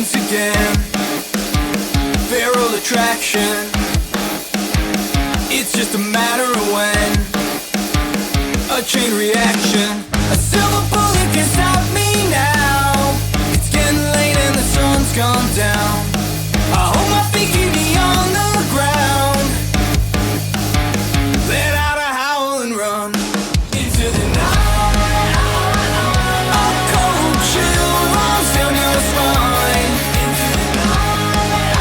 begins again. Feral attraction, it's just a matter of when. A chain reaction, a silver bullet can stop me now. It's getting late and the sun's gone down. I hope my feet keep me on the ground. Let out a howl and run into the night. A cold chill runs down your spine. Into the night.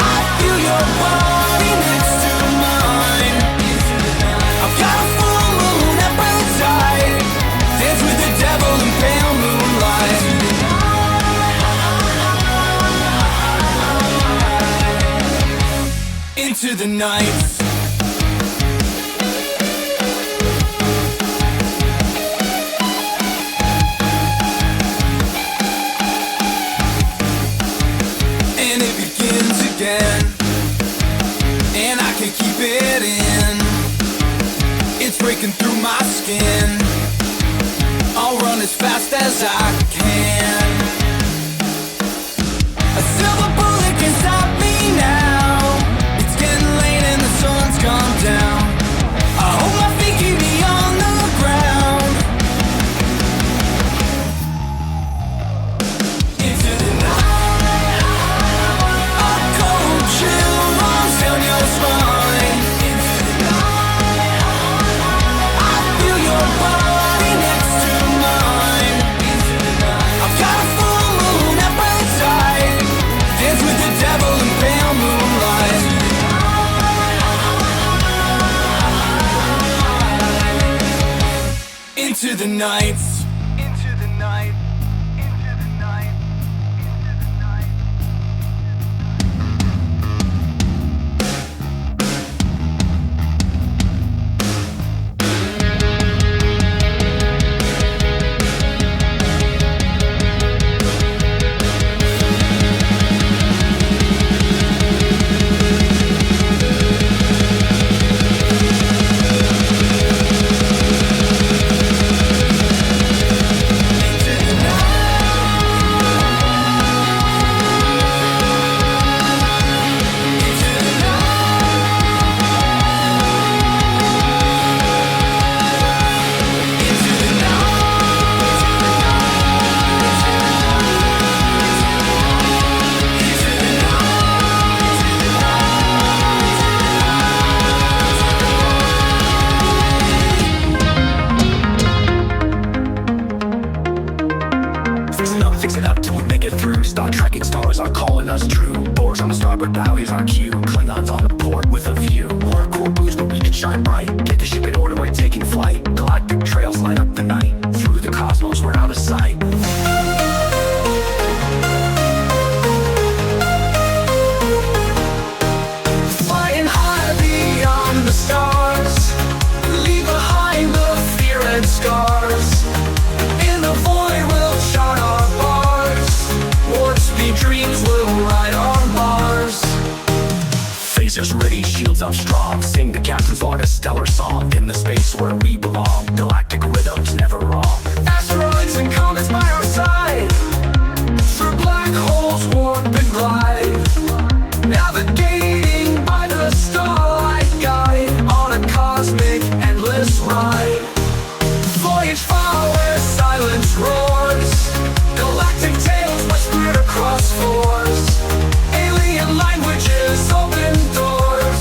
I feel your body next to mine. Into the night. I've got a full moon appetite. Dance with the devil in pale moonlight. Into the night. And it begins again, and I can't keep it in. It's breaking through my skin. I'll run as fast as I can. A silver bullet can stop me now. It's getting late and the sun's gone down. I hope my feet keep me on the ground. Into the night. A cold chill runs down your spine. Into the night. I feel your body next to mine. Into the night. I've got a full moon appetite. Dance with the devil in pale moonlight. Into the night. Into the night. Into the night. Into the night. Fix it up till we make it through. Star tracking stars are calling us true. Boars on the starboard bow, here's our cue. Klingons on the port with a view. Hardcore booze, but we can shine bright. Get the ship in order, we're taking flight. Galactic trails light up the night. Through the cosmos, we're out of sight. Flying high beyond the stars. Leave behind the fear and scars. In the void we'll chart our bars. Warp speed dreams will ride on Mars. Phasers ready, shields up strong. Sing the captain's log, a stellar song. In the space where we belong. Galactic rhythms never wrong. Asteroids and comets by our side. Through black holes warp and glide. Navigating by the starlight guide. On a cosmic endless ride. Voyage far where silence roars. Galactic tales whispered across floors. Alien languages open doors.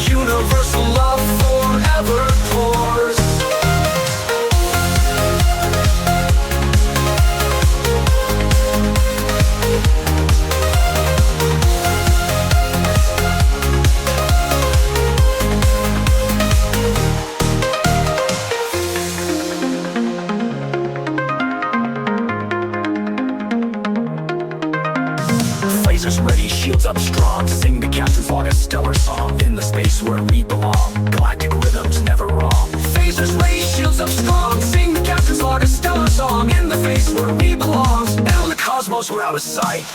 Universal love forever pours. Lasers ready, shields up strong. Sing the captain's log, a stellar song. In the space where we belong. Galactic rhythms never wrong. Phasers ready, shields up strong. Sing the captain's log, a stellar song. In the face where we belong. Out in the cosmos, we're out of sight.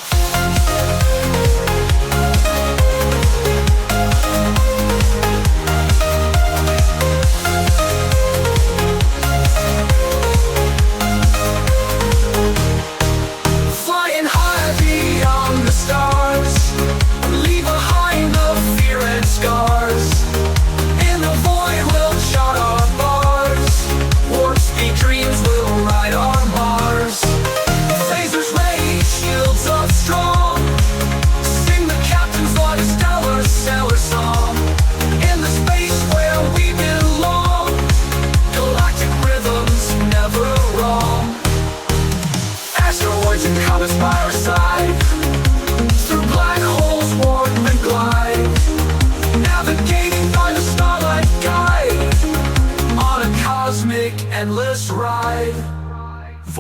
Flying high endless ride.